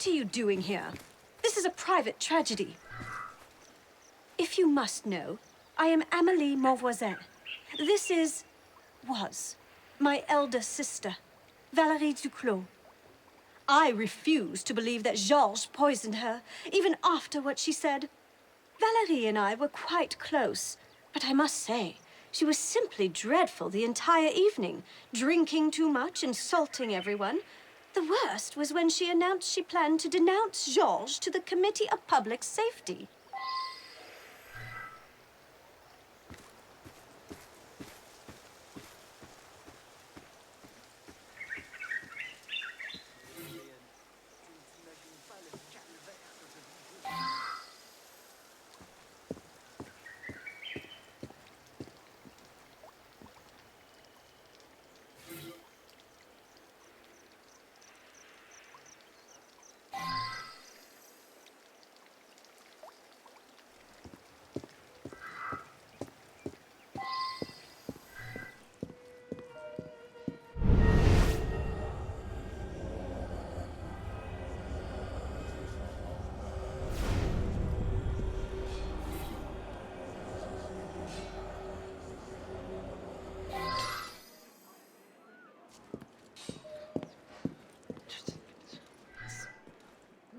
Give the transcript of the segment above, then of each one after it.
What are you doing here? This is a private tragedy. If you must know, I am Amélie Monvoisin. This was my elder sister, Valerie Duclos. I refuse to believe that Georges poisoned her, even after what she said. Valerie and I were quite close, but I must say, she was simply dreadful the entire evening, drinking too much, insulting everyone. The worst was when she announced she planned to denounce Georges to the Committee of Public Safety.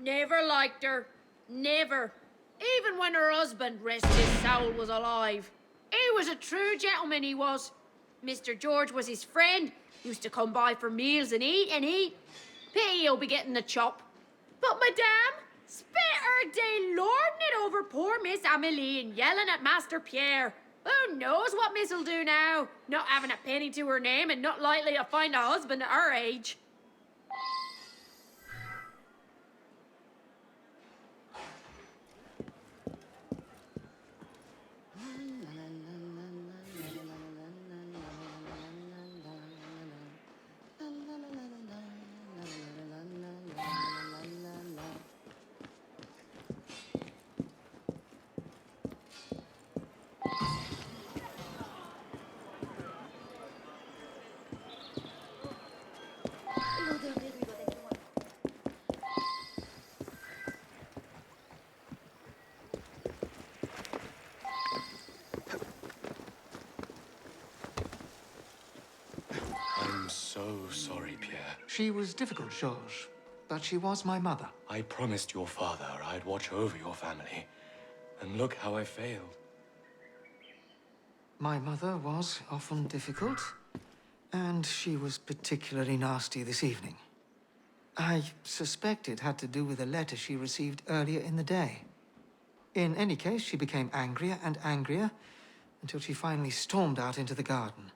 Never liked her. Never. Even when her husband, rest his soul, was alive. He was a true gentleman, he was. Mr. George was his friend. Used to come by for meals and eat and eat. Pity he'll be getting the chop. But Madame spent her day lording it over poor Miss Amélie and yelling at Master Pierre. Who knows what Miss'll do now? Not having a penny to her name and not likely to find a husband at her age. I'm so sorry, Pierre. She was difficult, Georges, but she was my mother. I promised your father I'd watch over your family. And look how I failed. My mother was often difficult, and she was particularly nasty this evening. I suspect it had to do with a letter she received earlier in the day. In any case, she became angrier and angrier until she finally stormed out into the garden.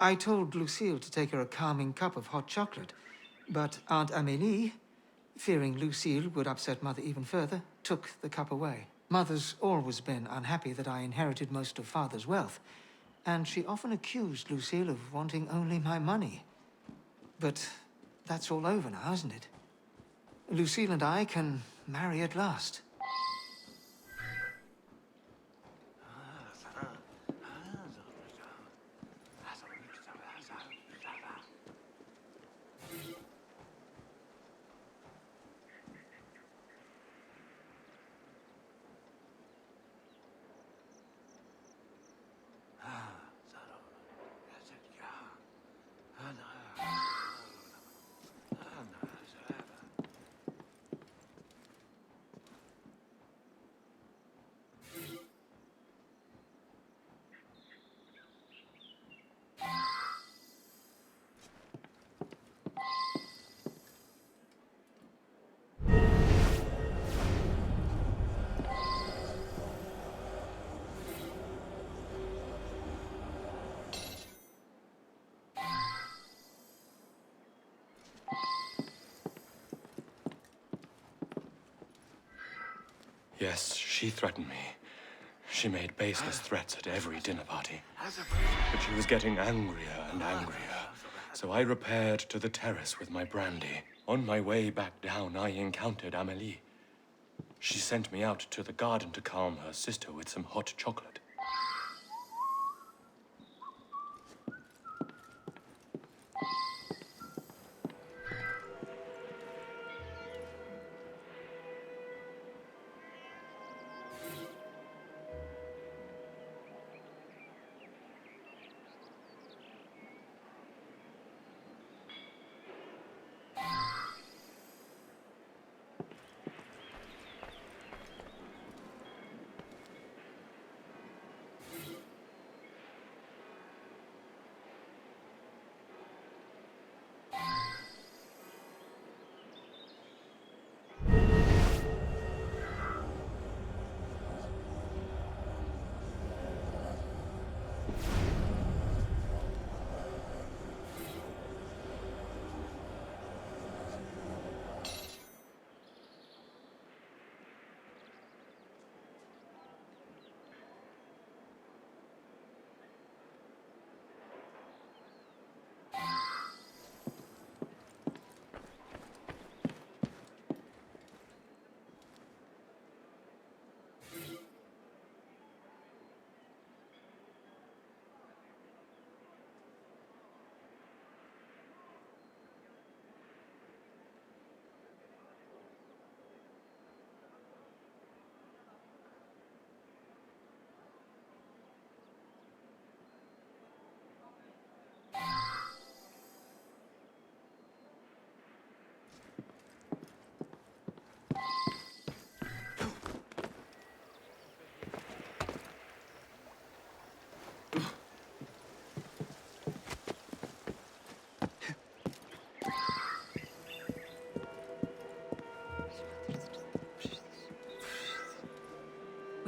I told Lucille to take her a calming cup of hot chocolate, but Aunt Amélie, fearing Lucille would upset Mother even further, took the cup away. Mother's always been unhappy that I inherited most of Father's wealth, and she often accused Lucille of wanting only my money. But that's all over now, isn't it? Lucille and I can marry at last. Yes, she threatened me. She made baseless threats at every dinner party. But she was getting angrier and angrier. So I repaired to the terrace with my brandy. On my way back down, I encountered Amélie. She sent me out to the garden to calm her sister with some hot chocolate.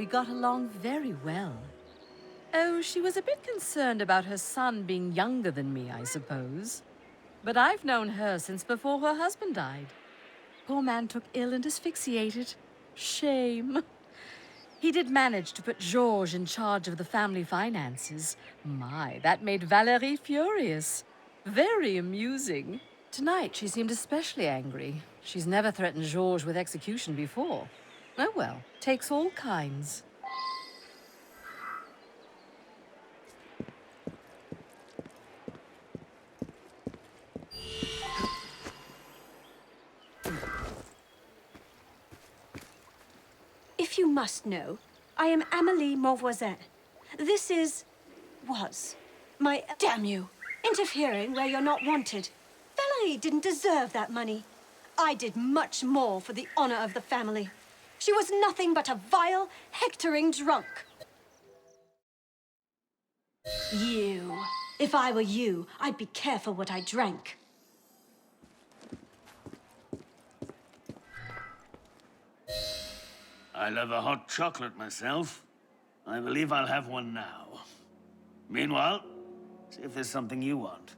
we got along very well. Oh, she was a bit concerned about her son being younger than me, I suppose. But I've known her since before her husband died. Poor man took ill and asphyxiated. Shame. He did manage to put Georges in charge of the family finances. My, that made Valerie furious. Very amusing. Tonight, she seemed especially angry. She's never threatened Georges with execution before. Oh well, takes all kinds. If you must know, I am Amélie Mauvoisin. This was my... Damn you! Interfering where you're not wanted. Valerie didn't deserve that money. I did much more for the honor of the family. She was nothing but a vile, hectoring drunk. You. If I were you, I'd be careful what I drank. I love a hot chocolate myself. I believe I'll have one now. Meanwhile, see if there's something you want.